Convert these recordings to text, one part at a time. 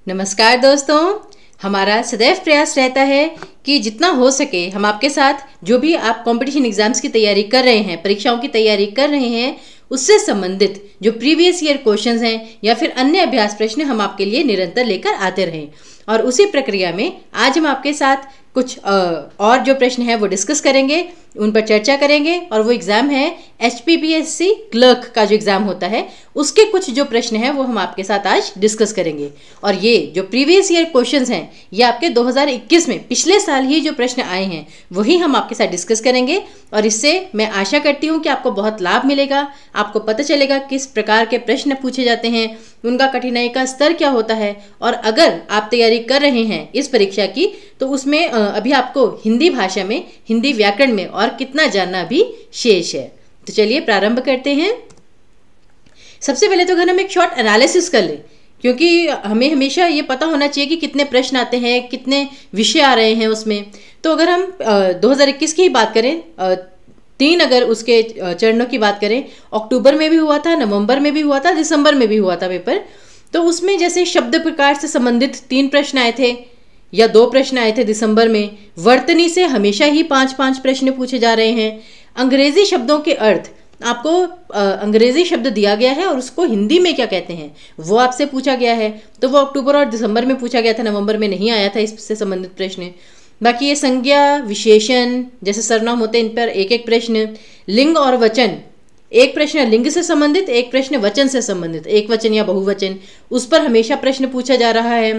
नमस्कार दोस्तों। हमारा सदैव प्रयास रहता है कि जितना हो सके हम आपके साथ जो भी आप कंपटीशन एग्जाम्स की तैयारी कर रहे हैं, परीक्षाओं की तैयारी कर रहे हैं, उससे संबंधित जो प्रीवियस ईयर क्वेश्चंस हैं या फिर अन्य अभ्यास प्रश्न हम आपके लिए निरंतर लेकर आते रहें। और उसी प्रक्रिया में आज हम आपके साथ कुछ और जो प्रश्न है वो डिस्कस करेंगे, उन पर चर्चा करेंगे। और वो एग्ज़ाम है HPPSC क्लर्क का जो एग्ज़ाम होता है उसके कुछ जो प्रश्न हैं वो हम आपके साथ आज डिस्कस करेंगे। और ये जो प्रीवियस ईयर क्वेश्चंस हैं ये आपके 2021 में पिछले साल ही जो प्रश्न आए हैं वही हम आपके साथ डिस्कस करेंगे। और इससे मैं आशा करती हूँ कि आपको बहुत लाभ मिलेगा, आपको पता चलेगा किस प्रकार के प्रश्न पूछे जाते हैं, उनका कठिनाई का स्तर क्या होता है। और अगर आप तैयारी कर रहे हैं इस परीक्षा की तो उसमें अभी आपको हिंदी भाषा में, हिंदी व्याकरण में और कितना जानना भी शेष है। तो चलिए प्रारंभ करते हैं। सबसे पहले तो अगर हम एक शॉर्ट एनालिसिस कर लें, क्योंकि हमें हमेशा ये पता होना चाहिए कि कितने प्रश्न आते हैं, कितने विषय आ रहे हैं उसमें। तो अगर हम 2021 की ही बात करें, 3 अगर उसके चरणों की बात करें, अक्टूबर में भी हुआ था, नवंबर में भी हुआ था, दिसंबर में भी हुआ था पेपर। तो उसमें जैसे शब्द प्रकार से संबंधित 3 प्रश्न आए थे या 2 प्रश्न आए थे दिसंबर में। वर्तनी से हमेशा ही 5-5 प्रश्न पूछे जा रहे हैं। अंग्रेजी शब्दों के अर्थ, आपको अंग्रेजी शब्द दिया गया है और उसको हिंदी में क्या कहते हैं वो आपसे पूछा गया है। तो वो अक्टूबर और दिसंबर में पूछा गया था, नवंबर में नहीं आया था इससे संबंधित प्रश्न। बाकी ये संज्ञा, विशेषण जैसे सर्वनाम होते हैं इन पर एक एक प्रश्न। लिंग और वचन, एक प्रश्न लिंग से संबंधित, एक प्रश्न वचन से संबंधित, एक वचन या बहुवचन, उस पर हमेशा प्रश्न पूछा जा रहा है।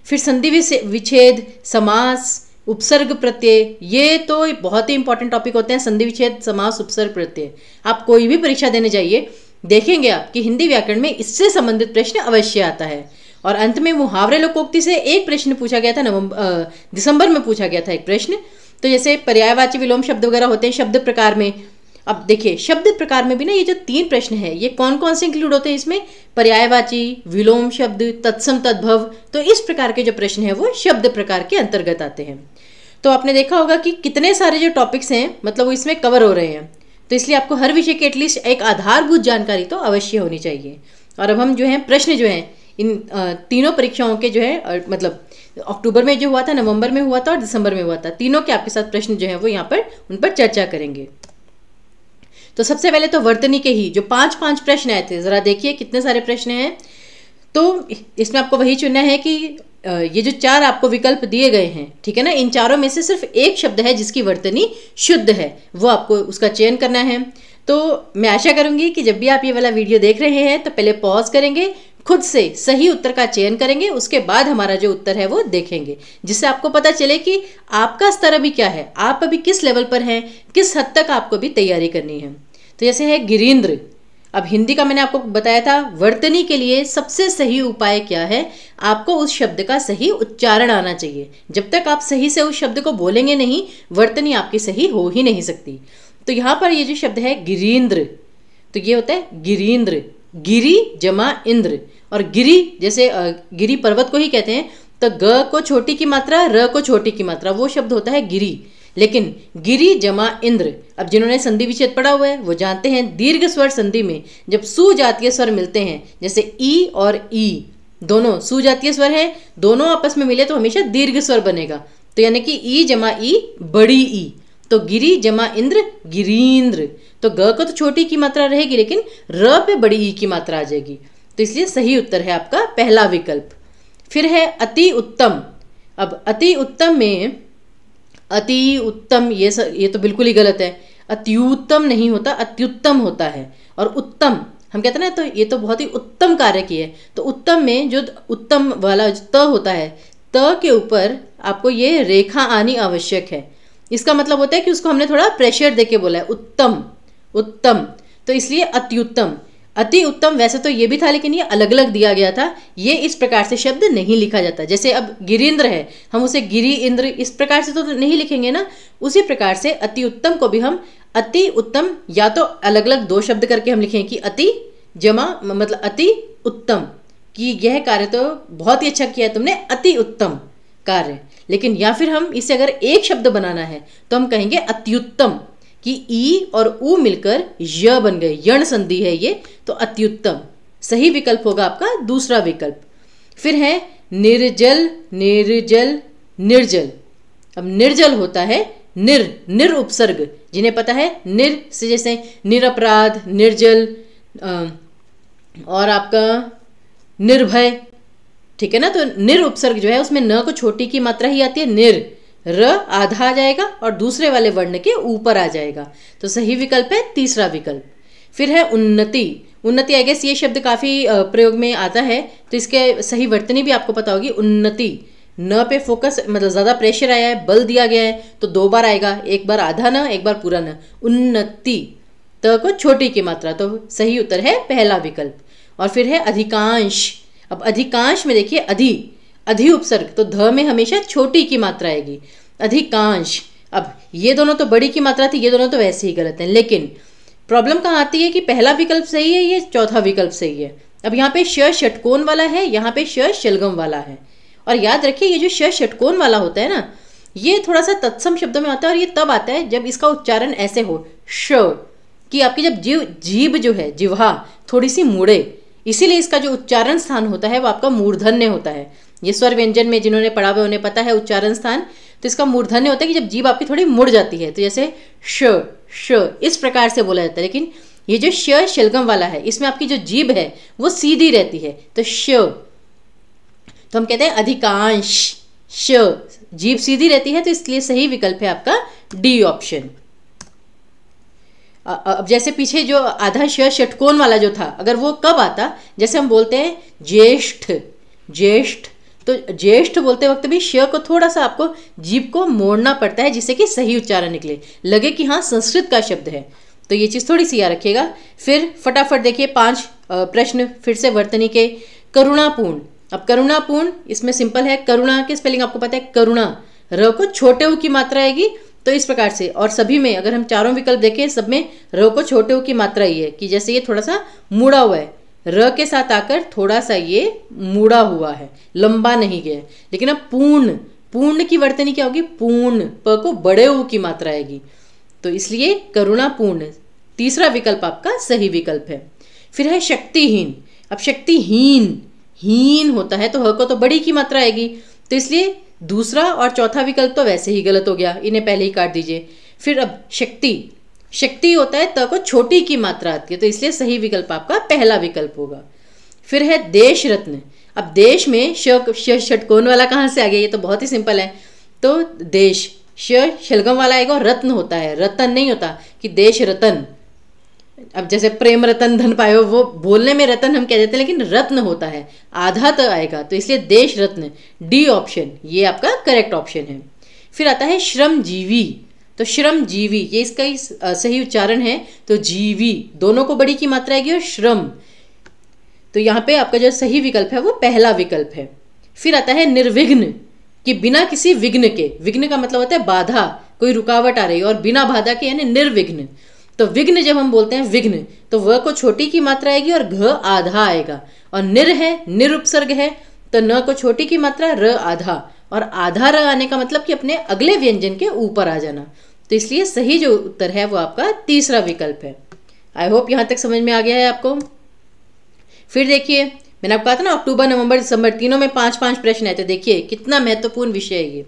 फिर संधि विच्छेद, समास, उपसर्ग प्रत्यय, ये तो बहुत ही इंपॉर्टेंट टॉपिक होते हैं। संधि विच्छेद, समास, उपसर्ग प्रत्यय, आप कोई भी परीक्षा देने जाइए देखेंगे आप कि हिंदी व्याकरण में इससे संबंधित प्रश्न अवश्य आता है। और अंत में मुहावरे लोकोक्ति से एक प्रश्न पूछा गया था, दिसंबर में पूछा गया था एक प्रश्न। तो जैसे पर्यायवाची विलोम शब्द वगैरह होते हैं शब्द प्रकार में। अब देखिए शब्द प्रकार में भी ना ये जो 3 प्रश्न है ये कौन कौन से इंक्लूड होते हैं इसमें, पर्यायवाची, विलोम शब्द, तत्सम, तद्भव। तो इस प्रकार के जो प्रश्न है वो शब्द प्रकार के अंतर्गत आते हैं। तो आपने देखा होगा कि कितने सारे जो टॉपिक्स हैं मतलब वो इसमें कवर हो रहे हैं। तो इसलिए आपको हर विषय की एटलीस्ट एक आधारभूत जानकारी तो अवश्य होनी चाहिए। और अब हम जो है प्रश्न जो है इन तीनों परीक्षाओं के जो है मतलब अक्टूबर में जो हुआ था, नवंबर में हुआ था और दिसंबर में हुआ था, तीनों के आपके साथ प्रश्न जो है वो यहाँ पर उन पर चर्चा करेंगे। तो सबसे पहले तो वर्तनी के ही जो 5-5 प्रश्न आए थे, जरा देखिए कितने सारे प्रश्न हैं। तो इसमें आपको वही चुनना है कि ये जो 4 आपको विकल्प दिए गए हैं, ठीक है ना, इन चारों में से सिर्फ एक शब्द है जिसकी वर्तनी शुद्ध है, वो आपको उसका चयन करना है। तो मैं आशा करूंगी कि जब भी आप ये वाला वीडियो देख रहे हैं तो पहले पॉज करेंगे, खुद से सही उत्तर का चयन करेंगे, उसके बाद हमारा जो उत्तर है वो देखेंगे, जिससे आपको पता चले कि आपका स्तर अभी क्या है, आप अभी किस लेवल पर हैं, किस हद तक आपको भी तैयारी करनी है। तो जैसे है गिरीन्द्र, अब हिंदी का मैंने आपको बताया था, वर्तनी के लिए सबसे सही उपाय क्या है, आपको उस शब्द का सही उच्चारण आना चाहिए। जब तक आप सही से उस शब्द को बोलेंगे नहीं, वर्तनी आपकी सही हो ही नहीं सकती। तो यहाँ पर ये जो शब्द है गिरीन्द्र, तो ये होता है गिरीन्द्र, गिरी जमा इंद्र। और गिरी जैसे गिरी पर्वत को ही कहते हैं, तो ग को छोटी की मात्रा, र को छोटी की मात्रा, वो शब्द होता है गिरी। लेकिन गिरी जमा इंद्र, अब जिन्होंने संधि विच्छेद पढ़ा हुआ है वो जानते हैं दीर्घ स्वर संधि में जब सुजातीय स्वर मिलते हैं, जैसे ई और ई दोनों सुजातीय स्वर हैं, दोनों आपस में मिले तो हमेशा दीर्घ स्वर बनेगा। तो यानी कि ई जमा ई बड़ी ई, तो गिरी जमा इंद्र गिरीन्द्र। तो ग को तो छोटी की मात्रा रहेगी लेकिन र पे बड़ी ई की मात्रा आ जाएगी। तो इसलिए सही उत्तर है आपका पहला विकल्प। फिर है अति उत्तम। अब अति उत्तम में अति उत्तम ये तो बिल्कुल ही गलत है। अत्युत्तम नहीं होता, अत्युत्तम होता है। और उत्तम हम कहते हैं ना, तो ये तो बहुत ही उत्तम कार्य की है। तो उत्तम में जो उत्तम वाला जो त होता है, त के ऊपर आपको ये रेखा आनी आवश्यक है। इसका मतलब होता है कि उसको हमने थोड़ा प्रेशर देके बोला है, उत्तम उत्तम। तो इसलिए अत्युत्तम, अति उत्तम वैसे तो ये भी था लेकिन ये अलग अलग दिया गया था, ये इस प्रकार से शब्द नहीं लिखा जाता। जैसे अब गिरीन्द्र है, हम उसे गिरी इंद्र इस प्रकार से तो नहीं लिखेंगे ना, उसी प्रकार से अति उत्तम को भी हम अति उत्तम या तो अलग अलग 2 शब्द करके हम लिखें कि अति जमा मतलब अति उत्तम, कि यह कार्य तो बहुत ही अच्छा किया है तुमने, अति उत्तम कार्य। लेकिन या फिर हम इसे अगर एक शब्द बनाना है तो हम कहेंगे अत्युत्तम, कि ई और उ मिलकर य बन गए, यण संधि है ये, तो अत्युत्तम। सही विकल्प होगा आपका दूसरा विकल्प। फिर है निर्जल, निर्जल, निर्जल। अब निर्जल होता है निर उपसर्ग, जिन्हें पता है निर से जैसे निरपराध, निर्जल, और आपका निर्भय, ठीक है ना। तो निर उपसर्ग जो है उसमें न को छोटी की मात्रा ही आती है, निर, र आधा आ जाएगा और दूसरे वाले वर्ण के ऊपर आ जाएगा। तो सही विकल्प है तीसरा विकल्प। फिर है उन्नति। उन्नति, आई गेस ये शब्द काफी प्रयोग में आता है, तो इसके सही वर्तनी भी आपको पता होगी। उन्नति, न पे फोकस, मतलब ज्यादा प्रेशर आया है, बल दिया गया है, तो दो बार आएगा, एक बार आधा न, एक बार पूरा न। उन्नति, त को छोटी की मात्रा, तो सही उत्तर है पहला विकल्प। और फिर है अधिकांश। अब अधिकांश में देखिए अधि उपसर्ग, तो ध में हमेशा छोटी की मात्रा आएगी, अधिकांश। अब ये दोनों तो बड़ी की मात्रा थी, ये दोनों तो वैसे ही गलत हैं, लेकिन प्रॉब्लम कहाँ आती है कि पहला विकल्प सही है, ये चौथा विकल्प सही है। अब यहाँ पे श षटकोण वाला है, यहाँ पे श शलगम वाला है। और याद रखिए ये जो श षटकोण वाला होता है ना, ये थोड़ा सा तत्सम शब्दों में आता है, और ये तब आता है जब इसका उच्चारण ऐसे हो, श, कि आपकी जब जीभ जो है, जिह्वा थोड़ी सी मुड़े, इसीलिए इसका जो उच्चारण स्थान होता है वो आपका मूर्धन्य होता है। ये स्वर व्यंजन में जिन्होंने पढ़ा हुआ उन्हें पता है उच्चारण स्थान, तो इसका मूर्धन्य होता है कि जब जीभ आपकी थोड़ी मुड़ जाती है, तो जैसे श इस प्रकार से बोला जाता है। लेकिन ये जो श शलगम वाला है, इसमें आपकी जो जीभ है वो सीधी रहती है, तो श, तो हम कहते हैं अधिकांश, श, जीभ सीधी रहती है, तो इसलिए सही विकल्प है आपका डी ऑप्शन। अब जैसे पीछे जो आधा श षटकोण वाला जो था, अगर वो कब आता, जैसे हम बोलते हैं ज्येष्ठ, ज्येष्ठ, तो ज्येष्ठ बोलते वक्त भी श को थोड़ा सा आपको जीभ को मोड़ना पड़ता है, जिससे कि सही उच्चारण निकले, लगे कि हाँ संस्कृत का शब्द है। तो ये चीज़ थोड़ी सी याद रखिएगा। फिर फटाफट देखिए 5 प्रश्न फिर से वर्तनी के। करुणापूर्ण। अब करुणापूर्ण, इसमें सिंपल है, करुणा की स्पेलिंग आपको पता है, करुणा, र को छोटे उ की मात्रा आएगी, तो इस प्रकार से। और सभी में अगर हम चारों विकल्प देखें, सब में र को छोटे उ की मात्रा ही है, कि जैसे ये थोड़ा सा मुड़ा हुआ है, र के साथ आकर थोड़ा सा ये मुड़ा हुआ है, लंबा नहीं गया। लेकिन अब पूर्ण, पूर्ण की वर्तनी क्या होगी, पूर्ण, प को बड़े उ की मात्रा आएगी, तो इसलिए करुणापूर्ण तीसरा विकल्प आपका सही विकल्प है। फिर है शक्तिहीन। अब शक्तिहीन, हीन होता है तो ह को तो बड़ी की मात्रा आएगी, तो इसलिए दूसरा और चौथा विकल्प तो वैसे ही गलत हो गया, इन्हें पहले ही काट दीजिए। फिर अब शक्ति, शक्ति होता है त को छोटी की मात्रा आती है, तो इसलिए सही विकल्प आपका पहला विकल्प होगा। फिर है देश रत्न। अब देश में षटकोण वाला कहाँ से आ गया, ये तो बहुत ही सिंपल है, तो देश, श शलगम वाला आएगा, और रत्न होता है, रतन नहीं होता कि देश रतन। अब जैसे प्रेम रतन धन पायो, वो बोलने में रतन हम कह देते हैं, लेकिन रत्न होता है, आधा तो आएगा, तो इसलिए देश रत्न, डी ऑप्शन ये आपका करेक्ट ऑप्शन है। फिर आता है श्रमजीवी। तो श्रमजीवी, ये इसका ही सही उच्चारण है, तो जीवी दोनों को बड़ी की मात्रा आएगी, और श्रम, तो यहाँ पे आपका जो सही विकल्प है वो पहला विकल्प है। फिर आता है निर्विघ्न, कि बिना किसी विघ्न के, विघ्न का मतलब होता है बाधा, कोई रुकावट आ रही है, और बिना बाधा के यानी निर्विघ्न। तो विघ्न जब हम बोलते हैं विघ्न, तो व को छोटी की मात्रा आएगी और घ आधा आएगा, और निर है, निर उपसर्ग है, तो न को छोटी की मात्रा, र आधा, और आधा र आने का मतलब कि अपने अगले व्यंजन के ऊपर आ जाना, तो इसलिए सही जो उत्तर है वो आपका तीसरा विकल्प है। आई होप यहां तक समझ में आ गया है आपको। फिर देखिए, मैंने आपको कहा था ना अक्टूबर नवंबर दिसंबर तीनों में 5-5 प्रश्न आए थे, देखिए कितना महत्वपूर्ण विषय है ये।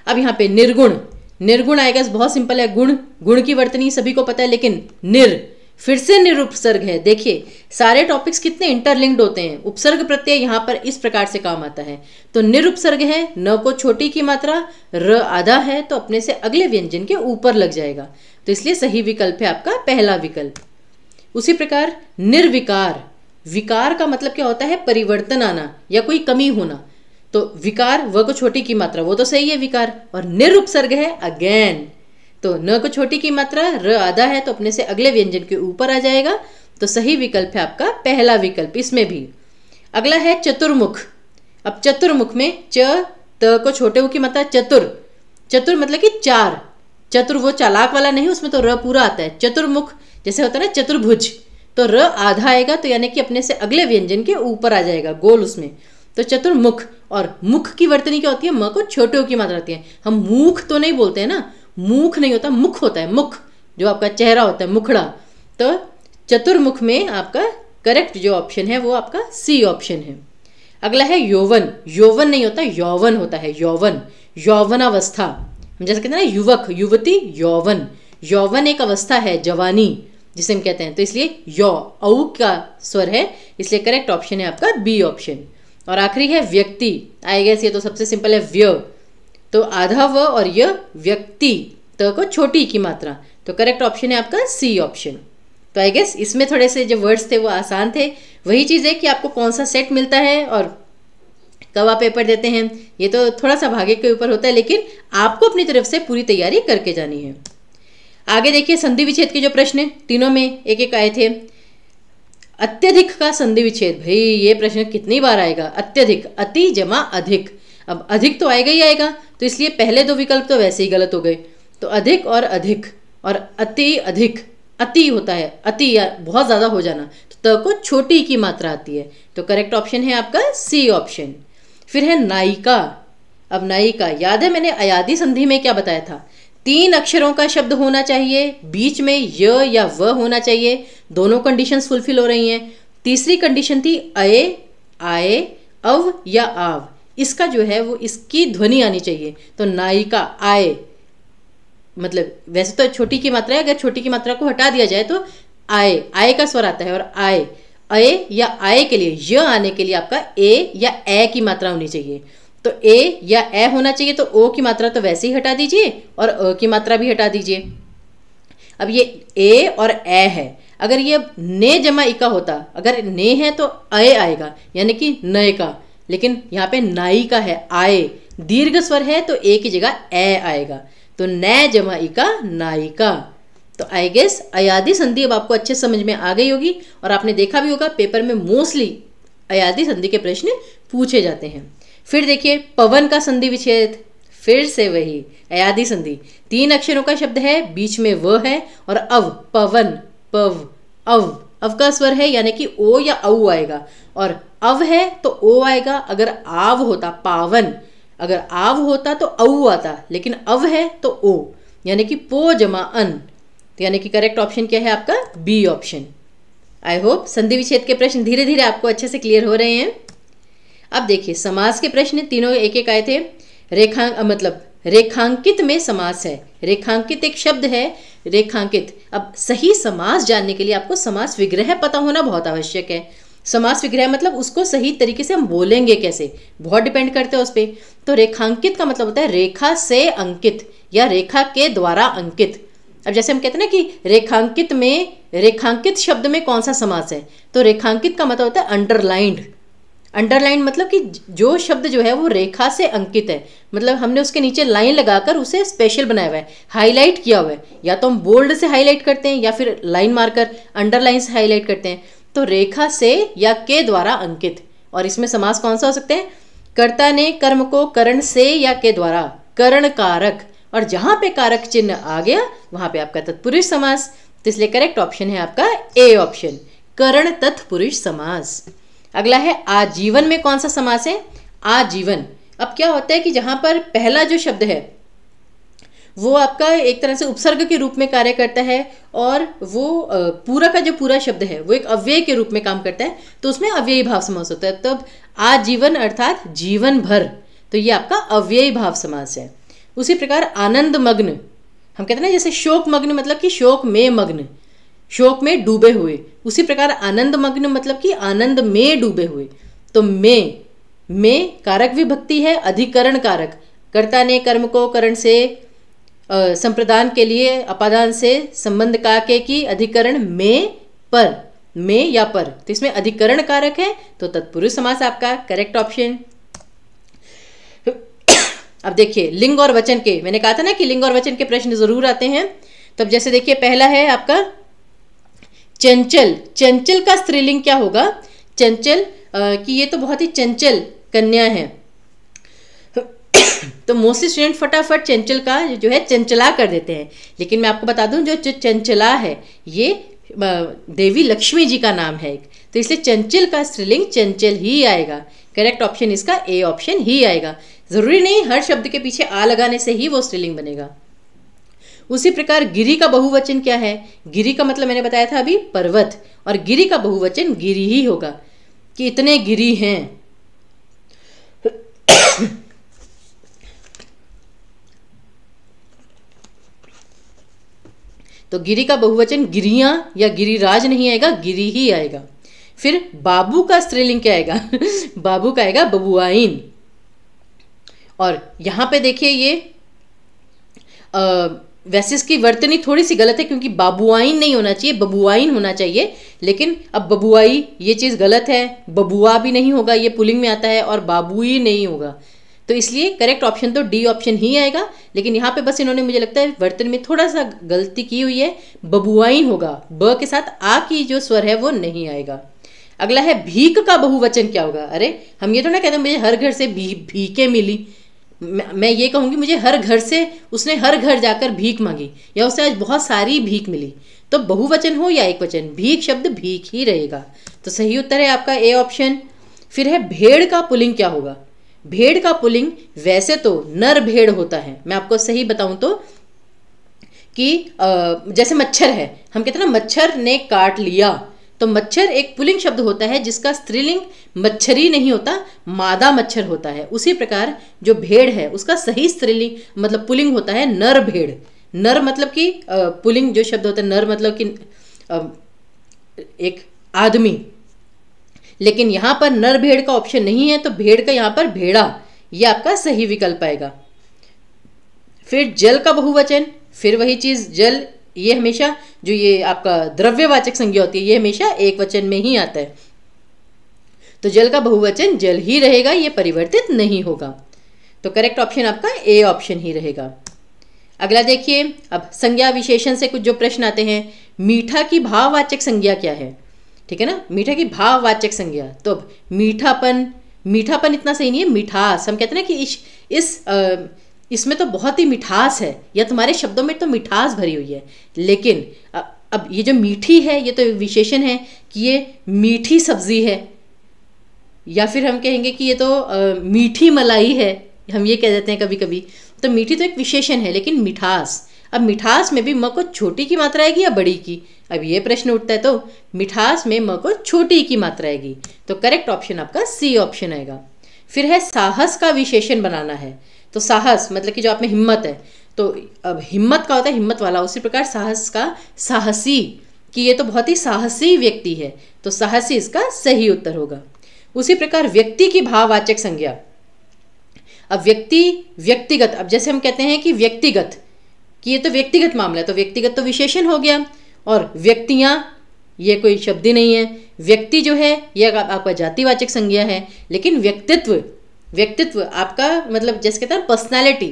अब यहाँ पे निर्गुण, निर्गुण आएगा, बहुत सिंपल है, गुण, गुण की वर्तनी सभी को पता है, लेकिन निर, फिर से निरुपसर्ग है। देखिए सारे टॉपिक्स कितने इंटरलिंक्ड होते हैं, उपसर्ग प्रत्यय यहाँ पर इस प्रकार से काम आता है, तो निरुपसर्ग है, न को छोटी की मात्रा, र आधा है, तो अपने से अगले व्यंजन के ऊपर लग जाएगा, तो इसलिए सही विकल्प है आपका पहला विकल्प। उसी प्रकार निर्विकार, विकार का मतलब क्या होता है, परिवर्तन आना या कोई कमी होना, तो विकार, व को छोटी की मात्रा, वो तो सही है विकार, और निरुपसर्ग है अगेन, तो न को छोटी की मात्रा, र आधा है, तो अपने से अगले व्यंजन के ऊपर आ जाएगा, तो सही विकल्प है आपका पहला विकल्प इसमें भी। अगला है चतुर्मुख। अब चतुर्मुख में च, त को छोटे उ की मात्रा, चतुर, चतुर मतलब कि चार, चतुर वो चालाक वाला नहीं, उसमें तो र पूरा आता है। चतुर्मुख जैसे होता है ना चतुर्भुज, तो र आधा आएगा, तो यानी कि अपने से अगले व्यंजन के ऊपर आ जाएगा, गोल उसमें, तो चतुर्मुख। और मुख की वर्तनी क्या होती है, म को छोटे उ की मात्रा आती है, हम मुख तो नहीं बोलते हैं ना, मुख नहीं होता, मुख होता है, मुख जो आपका चेहरा होता है, मुखड़ा, तो चतुर्मुख में आपका करेक्ट जो ऑप्शन है वो आपका सी ऑप्शन है। अगला है यौवन। यौवन नहीं होता, यौवन होता है, यौवन, यौवनावस्था। हम जैसे कहते हैं ना युवक, युवती, यौवन। यौवन एक अवस्था है, जवानी जिसे हम कहते हैं, तो इसलिए यौ, औ का स्वर है, इसलिए करेक्ट ऑप्शन है आपका बी ऑप्शन। और आखिरी है व्यक्ति। आई गेस ये तो सबसे सिंपल है, व्य, तो आधा व और य, व्यक्ति, त को छोटी की मात्रा, तो करेक्ट ऑप्शन है आपका सी ऑप्शन। तो आई गेस इसमें थोड़े से जो वर्ड्स थे वो आसान थे। वही चीज़ है कि आपको कौन सा सेट मिलता है और कब आप पेपर देते हैं, ये तो थोड़ा सा भाग्य के ऊपर होता है, लेकिन आपको अपनी तरफ से पूरी तैयारी करके जानी है। आगे देखिए संधि विच्छेद के जो प्रश्न हैं, तीनों में एक एक आए थे। अत्यधिक का संधि विच्छेद, भाई ये प्रश्न कितनी बार आएगा, अत्यधिक, अति जमा अधिक। अब अधिक तो आएगा ही आएगा, तो इसलिए पहले दो विकल्प तो वैसे ही गलत हो गए, तो अधिक और अधिक, और अति अधिक, अति होता है, अति या बहुत ज़्यादा हो जाना, तो त को छोटी की मात्रा आती है, तो करेक्ट ऑप्शन है आपका सी ऑप्शन। फिर है नायिका। अब नायिका, याद है मैंने अयादी संधि में क्या बताया था, 3 अक्षरों का शब्द होना चाहिए, बीच में य या व होना चाहिए, दोनों कंडीशंस फुलफिल हो रही हैं। तीसरी कंडीशन थी अये, आए, अव या आव, इसका जो है वो इसकी ध्वनि आनी चाहिए, तो नायिका, आए, मतलब वैसे तो छोटी की मात्रा है, अगर छोटी की मात्रा को हटा दिया जाए तो आए, आए का स्वर आता है, और आए, अये या आए के लिए, य आने के लिए आपका ए या ए की मात्रा होनी चाहिए, तो ए या ए होना चाहिए, तो ओ की मात्रा तो वैसे ही हटा दीजिए और अ की मात्रा भी हटा दीजिए। अब ये ए और ए है, अगर ये ने जमा इका होता, अगर ने है तो अय आएगा, यानी कि नय का, लेकिन यहाँ पे नाई का है, आए, दीर्घ स्वर है तो ए की जगह ए आएगा, तो न जमा इका, नायिका। तो आई गेस अयादी संधि अब आपको अच्छे समझ में आ गई होगी, और आपने देखा भी होगा पेपर में मोस्टली अयादी संधि के प्रश्न पूछे जाते हैं। फिर देखिए पवन का संधि विच्छेद, फिर से वही अयादी संधि, 3 अक्षरों का शब्द है, बीच में व है, और अव, पवन, पव, अव का स्वर है, यानी कि ओ या औ आएगा, और अव है तो ओ आएगा, अगर आव होता पावन, अगर आव होता तो औ आता, लेकिन अव है तो ओ, यानी कि पो जमा अन, तो यानी कि करेक्ट ऑप्शन क्या है आपका बी ऑप्शन। आई होप संधि विच्छेद के प्रश्न धीरे धीरे आपको अच्छे से क्लियर हो रहे हैं। अब देखिए समास के प्रश्न तीनों एक एक आए थे। मतलब रेखांकित में समास है, रेखांकित एक शब्द है, रेखांकित। अब सही समास जानने के लिए आपको समास विग्रह पता होना बहुत आवश्यक है। समास विग्रह मतलब उसको सही तरीके से हम बोलेंगे कैसे, बहुत डिपेंड करते हैं उस पर। तो रेखांकित का मतलब होता है रेखा से अंकित या रेखा के द्वारा अंकित। अब जैसे हम कहते हैं ना कि रेखांकित में, रेखांकित शब्द में कौन सा समास है, तो रेखांकित का मतलब होता है अंडरलाइंड। अंडरलाइन मतलब कि जो शब्द जो है वो रेखा से अंकित है, मतलब हमने उसके नीचे लाइन लगाकर उसे स्पेशल बनाया हुआ है, हाईलाइट किया हुआ है। या तो हम बोल्ड से हाईलाइट करते हैं या फिर लाइन मारकर अंडरलाइन से हाईलाइट करते हैं। तो रेखा से या के द्वारा अंकित। और इसमें समास कौन सा हो सकते हैं, कर्ता ने कर्म को करण से या के द्वारा, करण कारक, और जहां पे कारक चिन्ह आ गया वहां पे आपका तत्पुरुष समास। तो इसलिए करेक्ट ऑप्शन है आपका ए ऑप्शन, करण तत्पुरुष समास। अगला है आजीवन में कौन सा समास है, आजीवन। अब क्या होता है कि जहां पर पहला जो शब्द है वो आपका एक तरह से उपसर्ग के रूप में कार्य करता है, और वो पूरा का जो पूरा शब्द है वो एक अव्यय के रूप में काम करता है, तो उसमें अव्ययी भाव समास होता है। तब आजीवन अर्थात जीवन भर, तो ये आपका अव्ययी भाव समास है। उसी प्रकार आनंद मग्न, हम कहते हैं ना जैसे शोक मग्न मतलब कि शोक में मग्न, शोक में डूबे हुए, उसी प्रकार आनंद मग्न मतलब कि आनंद में डूबे हुए। तो में कारक विभक्ति है, अधिकरण कारक, कर्ता ने कर्म को करण से संप्रदान के लिए अपादान से संबंध का के की अधिकरण में पर, में या पर, तो इसमें अधिकरण कारक है, तो तत्पुरुष समास आपका करेक्ट ऑप्शन। अब देखिए लिंग और वचन के, मैंने कहा था ना कि लिंग और वचन के प्रश्न जरूर आते हैं। तो अब जैसे देखिए पहला है आपका चंचल। चंचल का स्त्रीलिंग क्या होगा, चंचल कि ये तो बहुत ही चंचल कन्या है। तो मोस्टली स्टूडेंट फटाफट चंचल का जो है चंचला कर देते हैं, लेकिन मैं आपको बता दूं जो चंचला है ये देवी लक्ष्मी जी का नाम है, तो इसलिए चंचल का स्त्रीलिंग चंचल ही आएगा। करेक्ट ऑप्शन इसका ए ऑप्शन ही आएगा। जरूरी नहीं हर शब्द के पीछे आ लगाने से ही वो स्त्रीलिंग बनेगा। उसी प्रकार गिरि का बहुवचन क्या है, गिरि का मतलब मैंने बताया था अभी पर्वत, और गिरि का बहुवचन गिरि ही होगा कि इतने गिरि हैं, तो गिरी का बहुवचन गिरियां या गिरिराज नहीं आएगा, गिरी ही आएगा। फिर बाबू का स्त्रीलिंग क्या आएगा? बाबू का आएगा बबुआइन। और यहां पे देखिए ये वैसे इसकी वर्तनी थोड़ी सी गलत है, क्योंकि बाबुआइन नहीं होना चाहिए, बबुआइन होना चाहिए। लेकिन अब बबुआई ये चीज़ गलत है, बबुआ भी नहीं होगा, ये पुलिंग में आता है, और बाबुई नहीं होगा। तो इसलिए करेक्ट ऑप्शन तो डी ऑप्शन ही आएगा। लेकिन यहाँ पे बस इन्होंने मुझे लगता है वर्तन में थोड़ा सा गलती की हुई है, बबुआइन होगा, ब के साथ आ की जो स्वर है वो नहीं आएगा। अगला है भीख का बहुवचन क्या होगा? अरे हम ये तो ना कहते मुझे हर घर से भीखें मिली, मैं ये कहूँगी मुझे हर घर से, उसने हर घर जाकर भीख मांगी, या उसे आज बहुत सारी भीख मिली। तो बहुवचन हो या एक वचन, भीख शब्द भीख ही रहेगा। तो सही उत्तर है आपका ए ऑप्शन। फिर है भेड़ का पुल्लिंग क्या होगा? भेड़ का पुल्लिंग वैसे तो नर भेड़ होता है, मैं आपको सही बताऊं तो कि जैसे मच्छर है, हम कहते हैं ना मच्छर ने काट लिया, तो मच्छर एक पुल्लिंग शब्द होता है जिसका स्त्रीलिंग मच्छरी नहीं होता, मादा मच्छर होता है। उसी प्रकार जो भेड़ है उसका सही स्त्रीलिंग मतलब पुल्लिंग होता है नर भेड़। नर मतलब कि पुल्लिंग जो शब्द होता है, नर मतलब कि एक आदमी। लेकिन यहां पर नर भेड़ का ऑप्शन नहीं है, तो भेड़ का यहां पर भेड़ा, ये आपका सही विकल्प आएगा। फिर जल का बहुवचन, फिर वही चीज जल, ये हमेशा जो ये आपका द्रव्यवाचक संज्ञा होती है ये हमेशा एक वचन में ही आता है, तो जल का बहुवचन जल ही रहेगा, ये परिवर्तित नहीं होगा। तो करेक्ट ऑप्शन आपका ए ऑप्शन ही रहेगा। अगला देखिए, अब संज्ञा विशेषण से कुछ जो प्रश्न आते हैं, मीठा की भाववाचक संज्ञा क्या है? ठीक है ना, मीठा की भाववाचक संज्ञा। तो अब मीठापन, मीठापन इतना सही नहीं है, मिठास। हम कहते हैं ना कि इसमें तो बहुत ही मिठास है, या तुम्हारे शब्दों में तो मिठास भरी हुई है। लेकिन अब ये जो मीठी है ये तो विशेषण है कि ये मीठी सब्जी है, या फिर हम कहेंगे कि ये तो मीठी मलाई है, हम ये कह देते हैं कभी कभी। तो मीठी तो एक विशेषण है, लेकिन मिठास, अब मिठास में भी म को छोटी की मात्रा आएगी या बड़ी की? अब ये प्रश्न उठता है, तो मिठास में म को छोटी की मात्रा आएगी, तो करेक्ट ऑप्शन आपका सी ऑप्शन आएगा। फिर है साहस का विशेषण बनाना है। तो साहस मतलब कि जो आप में हिम्मत है, तो अब हिम्मत का होता है हिम्मत वाला, उसी प्रकार साहस का साहसी, कि ये तो बहुत ही साहसी व्यक्ति है, तो साहसी इसका सही उत्तर होगा। उसी प्रकार व्यक्ति की भाववाचक संज्ञा, अब व्यक्ति व्यक्तिगत, अब जैसे हम कहते हैं कि व्यक्तिगत, कि ये तो व्यक्तिगत मामला है, तो व्यक्तिगत तो विशेषण हो गया, और व्यक्तियां ये कोई शब्द ही नहीं है। व्यक्ति जो है ये आपका जातिवाचक संज्ञा है, लेकिन व्यक्तित्व, व्यक्तित्व आपका मतलब जैसे कहते हैं पर्सनैलिटी,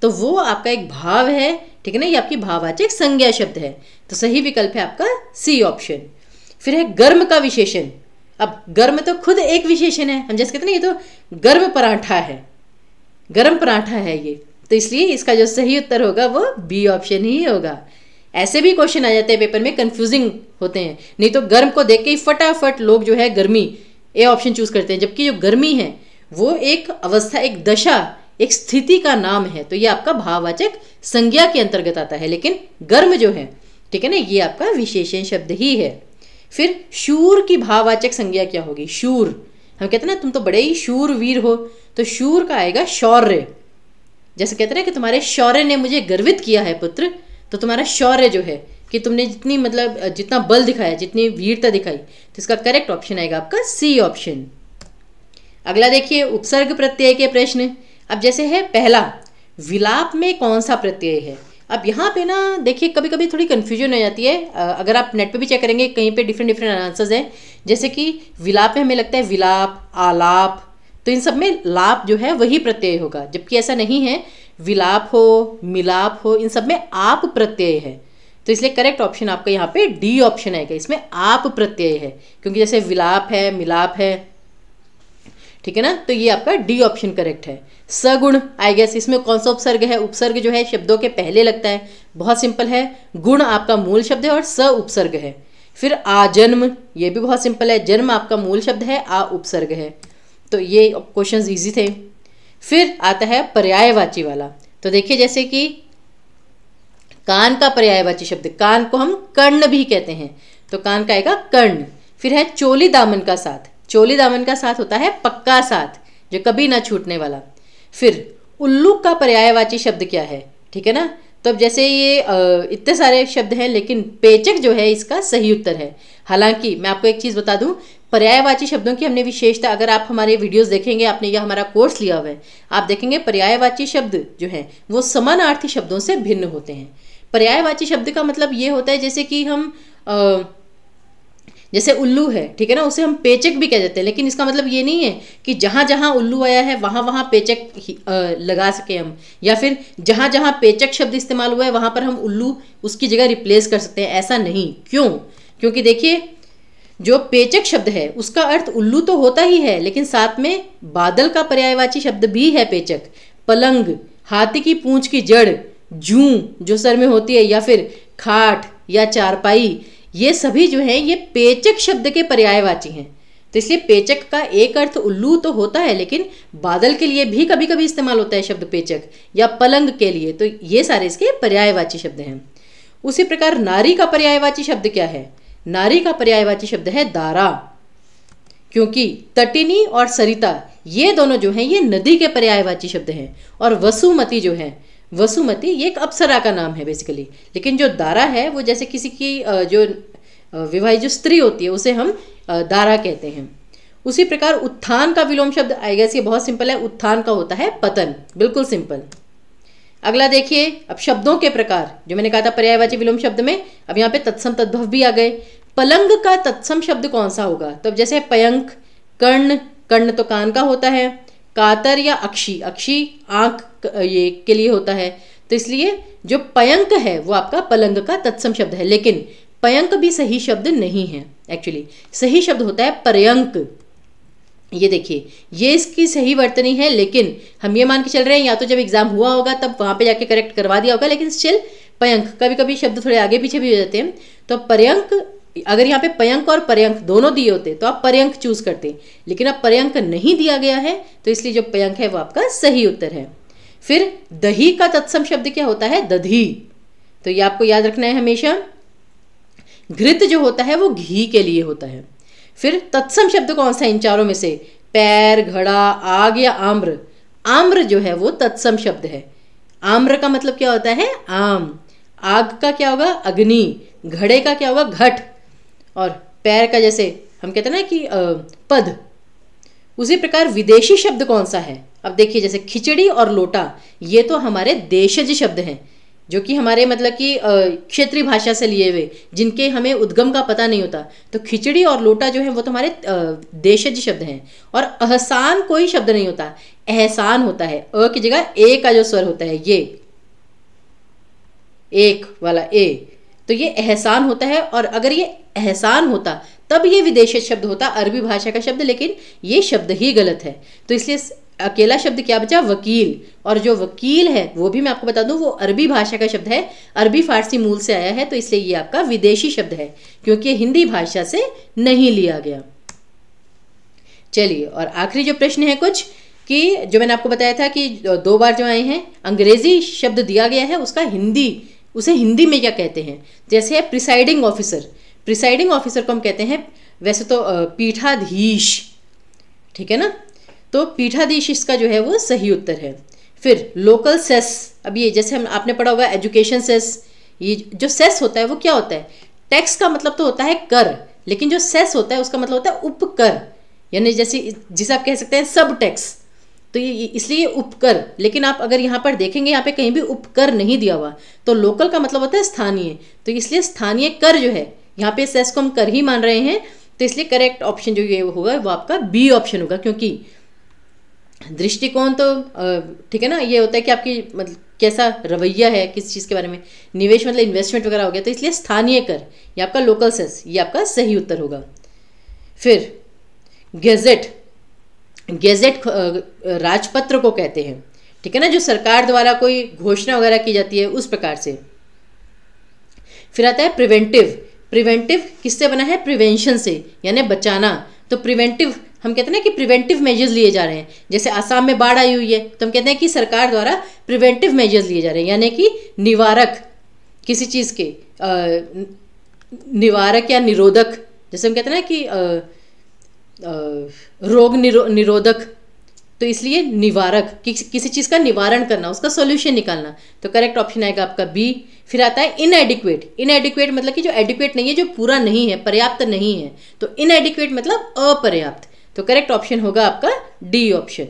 तो वो आपका एक भाव है, ठीक है ना, ये आपकी भाववाचक संज्ञा शब्द है, तो सही विकल्प है आपका सी ऑप्शन। फिर है गर्म का विशेषण। अब गर्म तो खुद एक विशेषण है, हम जैसे कहते हैं ना ये तो गर्म पराठा है, गर्म पराठा है ये, तो इसलिए इसका जो सही उत्तर होगा वो बी ऑप्शन ही होगा। ऐसे भी क्वेश्चन आ जाते हैं पेपर में, कंफ्यूजिंग होते हैं, नहीं तो गर्म को देख के ही फटाफट लोग जो है गर्मी ए ऑप्शन चूज करते हैं, जबकि जो गर्मी है वो एक अवस्था, एक दशा, एक स्थिति का नाम है, तो ये आपका भाववाचक संज्ञा के अंतर्गत आता है। लेकिन गर्म जो है, ठीक है ना, ये आपका विशेषण शब्द ही है। फिर शूर की भाववाचक संज्ञा क्या होगी? शूर, हम कहते हैं ना तुम तो बड़े ही शूरवीर हो, तो शूर का आएगा शौर्य। जैसे कहते हैं कि तुम्हारे शौर्य ने मुझे गर्वित किया है पुत्र, तो तुम्हारा शौर्य जो है कि तुमने जितनी मतलब जितना बल दिखाया, जितनी वीरता दिखाई, तो इसका करेक्ट ऑप्शन आएगा आपका सी ऑप्शन। अगला देखिए उपसर्ग प्रत्यय के प्रश्न। अब जैसे है पहला, विलाप में कौन सा प्रत्यय है? अब यहाँ पे ना देखिए कभी कभी थोड़ी कन्फ्यूजन हो जाती है, अगर आप नेट पे भी चेक करेंगे कहीं पे डिफरेंट डिफरेंट आंसर्स हैं। जैसे कि विलाप में हमें लगता है विलाप, आलाप, तो इन सब में लाप जो है वही प्रत्यय होगा, जबकि ऐसा नहीं है। विलाप हो, मिलाप हो, इन सब में आप प्रत्यय है, तो इसलिए करेक्ट ऑप्शन आपका यहाँ पे डी ऑप्शन आएगा, इसमें आप प्रत्यय है, क्योंकि जैसे विलाप है, मिलाप है, ठीक है ना, तो ये आपका डी ऑप्शन करेक्ट है। सगुण, आई गेस इसमें कौन सा उपसर्ग है? उपसर्ग जो है शब्दों के पहले लगता है, बहुत सिंपल है, गुण आपका मूल शब्द है और स उपसर्ग है। फिर आजन्म, ये भी बहुत सिंपल है, जन्म आपका मूल शब्द है, आ उपसर्ग है, तो ये क्वेश्चंस इजी थे। फिर आता है पर्यायवाची वाला, तो देखिए जैसे कि कान का पर्यायवाची शब्द, कान को हम कर्ण भी कहते हैं, तो कान का आएगा कर्ण। फिर है चोली दामन का साथ, चोली दामन का साथ होता है पक्का साथ, जो कभी ना छूटने वाला। फिर उल्लू का पर्यायवाची शब्द क्या है? ठीक है ना, तो अब जैसे ये इतने सारे शब्द हैं, लेकिन पेचक जो है इसका सही उत्तर है। हालांकि मैं आपको एक चीज़ बता दूं, पर्यायवाची शब्दों की हमने विशेषता, अगर आप हमारे वीडियोस देखेंगे, आपने यह हमारा कोर्स लिया हुआ है, आप देखेंगे पर्यायवाची शब्द जो है वो समानार्थी शब्दों से भिन्न होते हैं। पर्यायवाची शब्द का मतलब ये होता है जैसे कि हम जैसे उल्लू है, ठीक है ना, उसे हम पेचक भी कह देते हैं, लेकिन इसका मतलब ये नहीं है कि जहाँ जहाँ उल्लू आया है वहाँ वहाँ पेचक लगा सके हम, या फिर जहाँ जहाँ पेचक शब्द इस्तेमाल हुआ है वहाँ पर हम उल्लू उसकी जगह रिप्लेस कर सकते हैं, ऐसा नहीं। क्यों? क्योंकि देखिए जो पेचक शब्द है उसका अर्थ उल्लू तो होता ही है, लेकिन साथ में बादल का पर्यायवाची शब्द भी है पेचक। पलंग, हाथी की पूंछ की जड़, जूं जो सर में होती है, या फिर खाट या चारपाई, ये सभी जो हैं ये पेचक शब्द के पर्यायवाची हैं। तो इसलिए पेचक का एक अर्थ उल्लू तो होता है, लेकिन बादल के लिए भी कभी कभी इस्तेमाल होता है शब्द पेचक, या पलंग के लिए। तो ये सारे इसके पर्यायवाची शब्द हैं। उसी प्रकार नारी का पर्यायवाची शब्द क्या है? नारी का पर्यायवाची शब्द है दारा, क्योंकि तटिनी और सरिता ये दोनों जो हैं ये नदी के पर्यायवाची शब्द हैं। और वसुमती जो है, वसुमती ये एक अप्सरा का नाम है बेसिकली, लेकिन जो दारा है वो जैसे किसी की जो विवाहित जो स्त्री होती है उसे हम दारा कहते हैं। उसी प्रकार उत्थान का विलोम शब्द, आई गेस ये बहुत सिंपल है, उत्थान का होता है पतन, बिल्कुल सिंपल। अगला देखिए, अब शब्दों के प्रकार, जो मैंने कहा था पर्यायवाची विलोम शब्द में, अब यहाँ पे तत्सम तद्भव भी आ गए। पलंग का तत्सम शब्द कौन सा होगा? तो जैसे पयंक, कर्ण, कर्ण तो कान का होता है, कातर या अक्षी, अक्षी आंख ये के लिए होता है, तो इसलिए जो पयंक है वो आपका पलंग का तत्सम शब्द है। लेकिन पयंक भी सही शब्द नहीं है, एक्चुअली सही शब्द होता है पर्यंक। ये देखिए ये इसकी सही वर्तनी है, लेकिन हम ये मान के चल रहे हैं या तो जब एग्जाम हुआ होगा तब वहां पे जाके करेक्ट करवा दिया होगा, लेकिन स्टिल पयंक, कभी कभी शब्द थोड़े आगे पीछे भी हो जाते हैं। तो पर्यंक, अगर यहाँ पे पयंक और पर्यंक दोनों दिए होते तो आप पर्यंक चूज करते, लेकिन अब पर्यंक नहीं दिया गया है, तो इसलिए जो पयंक है वो आपका सही उत्तर है। फिर दही का तत्सम शब्द क्या होता है? दधी। तो ये आपको याद रखना है हमेशा। घृत जो होता है वो घी के लिए होता है। फिर तत्सम शब्द कौन सा इन चारों में से? पैर, घड़ा, आग या आम्र। आम्र जो है वो तत्सम शब्द है। आम्र का मतलब क्या होता है? आम। आग का क्या होगा? अग्नि। घड़े का क्या होगा? घट। और पैर का जैसे हम कहते हैं ना कि पद। उसी प्रकार विदेशी शब्द कौन सा है? अब देखिए जैसे खिचड़ी और लोटा, ये तो हमारे देशज शब्द हैं, जो कि हमारे मतलब कि क्षेत्रीय भाषा से लिए हुए, जिनके हमें उद्गम का पता नहीं होता। तो खिचड़ी और लोटा जो है वो तो हमारे देशज शब्द हैं। और अहसान कोई शब्द नहीं होता, एहसान होता है। अ की जगह ए का जो स्वर होता है, ये एक वाला ए, तो ये एहसान होता है। और अगर ये एहसान होता तब ये विदेशी शब्द होता, अरबी भाषा का शब्द, लेकिन ये शब्द ही गलत है। तो इसलिए अकेला शब्द क्या बचा? वकील। और जो वकील है वो भी मैं आपको बता दूं वो अरबी भाषा का शब्द है, अरबी फारसी मूल से आया है, तो इसलिए ये आपका विदेशी शब्द है, क्योंकि हिंदी भाषा से नहीं लिया गया। चलिए, और आखिरी जो प्रश्न है कुछ, कि जो मैंने आपको बताया था कि 2 बार जो आए हैं, अंग्रेजी शब्द दिया गया है, उसका हिंदी, उसे हिंदी में क्या कहते हैं? जैसे है प्रिसाइडिंग ऑफिसर। प्रिसाइडिंग ऑफिसर को हम कहते हैं वैसे तो पीठाधीश, ठीक है ना, तो पीठाधीश इसका जो है वो सही उत्तर है। फिर लोकल सेस, अब ये जैसे हम आपने पढ़ा होगा एजुकेशन सेस, ये जो सेस होता है वो क्या होता है? टैक्स का मतलब तो होता है कर, लेकिन जो सेस होता है उसका मतलब होता है उपकर, यानी जैसे जिसे आप कह सकते हैं सब टैक्स, तो ये इसलिए उपकर। लेकिन आप अगर यहाँ पर देखेंगे यहाँ पे कहीं भी उपकर नहीं दिया हुआ, तो लोकल का मतलब होता है स्थानीय, तो इसलिए स्थानीय कर जो है, यहाँ पे सेस को हम कर ही मान रहे हैं, तो इसलिए करेक्ट ऑप्शन जो ये होगा वो आपका बी ऑप्शन होगा। क्योंकि दृष्टिकोण तो ठीक है ना, ये होता है कि आपकी मतलब कैसा रवैया है किस चीज़ के बारे में, निवेश मतलब इन्वेस्टमेंट वगैरह हो गया, तो इसलिए स्थानीय कर, ये आपका लोकल सेस, ये आपका सही उत्तर होगा। फिर गेजेट, गेजेट राजपत्र को कहते हैं, ठीक है ना, जो सरकार द्वारा कोई घोषणा वगैरह की जाती है उस प्रकार से। फिर आता है प्रिवेंटिव। प्रिवेंटिव किससे बना है? प्रिवेंशन से, यानी बचाना। तो प्रिवेंटिव हम कहते हैं ना कि प्रिवेंटिव मेजर्स लिए जा रहे हैं। जैसे आसाम में बाढ़ आई हुई है, तो हम कहते हैं कि सरकार द्वारा प्रिवेंटिव मेजर्स लिए जा रहे हैं, यानी कि निवारक किसी चीज़ के, निवारक या निरोधक, जैसे हम कहते हैं ना कि रोग निरोधक, तो इसलिए निवारक, किसी चीज़ का निवारण करना, उसका सॉल्यूशन निकालना। तो करेक्ट ऑप्शन आएगा आपका बी। फिर आता है इनएडिक्वेट। इनएडिक्वेट मतलब कि जो एडिक्वेट नहीं है, जो पूरा नहीं है, पर्याप्त नहीं है। तो इनएडिक्वेट मतलब अपर्याप्त। तो करेक्ट ऑप्शन होगा आपका डी ऑप्शन।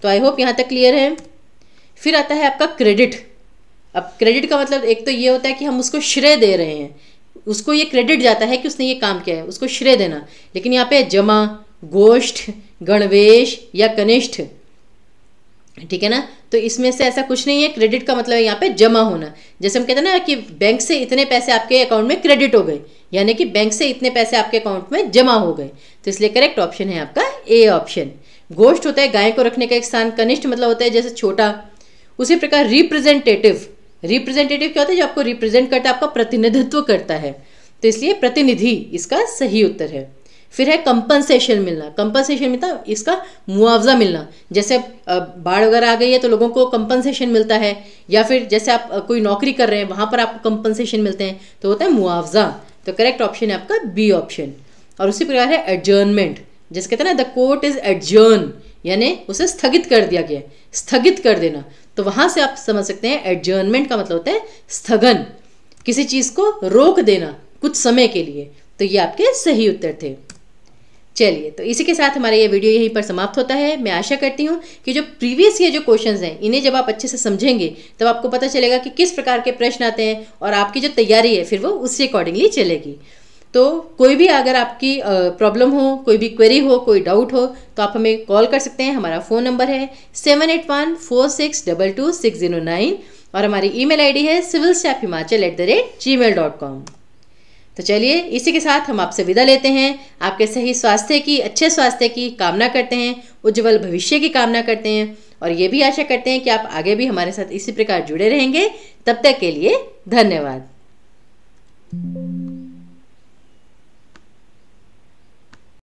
तो आई होप यहाँ तक क्लियर है। फिर आता है आपका क्रेडिट। अब क्रेडिट का मतलब एक तो ये होता है कि हम उसको श्रेय दे रहे हैं, उसको ये क्रेडिट जाता है कि उसने ये काम किया है, उसको श्रेय देना। लेकिन यहाँ पे जमा, गोष्ठ, गणवेश या कनिष्ठ, ठीक है ना। तो इसमें से ऐसा कुछ नहीं है। क्रेडिट का मतलब है यहाँ पे जमा होना। जैसे हम कहते हैं ना कि बैंक से इतने पैसे आपके अकाउंट में क्रेडिट हो गए, यानी कि बैंक से इतने पैसे आपके अकाउंट में जमा हो गए। तो इसलिए करेक्ट ऑप्शन है आपका ए ऑप्शन। गोष्ठ होता है गाय को रखने का एक स्थान। कनिष्ठ मतलब होता है जैसे छोटा। उसी प्रकार रिप्रेजेंटेटिव, रिप्रेजेंटेटिव क्या होता है, जो आपको रिप्रेजेंट करता है, आपका प्रतिनिधित्व करता है। तो इसलिए प्रतिनिधि इसका सही उत्तर है। फिर है कंपनसेशन मिलना। कंपनसेशन मतलब इसका मुआवजा मिलना। जैसे बाढ़ वगैरह आ गई है तो लोगों को कंपनसेशन मिलता है, या फिर जैसे आप कोई नौकरी कर रहे हैं वहां पर आपको कंपनसेशन मिलते हैं, तो होता है मुआवजा। तो करेक्ट ऑप्शन है आपका बी ऑप्शन। और उसी प्रकार है एडजर्नमेंट। जैसे कहते हैं ना द कोर्ट इज एडजर्न, यानी उसे स्थगित कर दिया गया, स्थगित कर देना। तो वहां से आप समझ सकते हैं एडजर्नमेंट का मतलब होता है स्थगन, किसी चीज को रोक देना कुछ समय के लिए। तो ये आपके सही उत्तर थे। चलिए, तो इसी के साथ हमारा ये वीडियो यहीं पर समाप्त होता है। मैं आशा करती हूँ कि जो प्रीवियस ये जो क्वेश्चंस हैं, इन्हें जब आप अच्छे से समझेंगे तब आपको पता चलेगा कि किस प्रकार के प्रश्न आते हैं, और आपकी जो तैयारी है फिर वो उससे अकॉर्डिंगली चलेगी। तो कोई भी अगर आपकी प्रॉब्लम हो, कोई भी क्वेरी हो, कोई डाउट हो, तो आप हमें कॉल कर सकते हैं। हमारा फ़ोन नंबर है 7814622609 और हमारी ईमेल आईडी है civilstaffhimachal@gmail.com। तो चलिए, इसी के साथ हम आपसे विदा लेते हैं। आपके सही स्वास्थ्य की, अच्छे स्वास्थ्य की कामना करते हैं, उज्जवल भविष्य की कामना करते हैं, और ये भी आशा करते हैं कि आप आगे भी हमारे साथ इसी प्रकार जुड़े रहेंगे। तब तक के लिए धन्यवाद।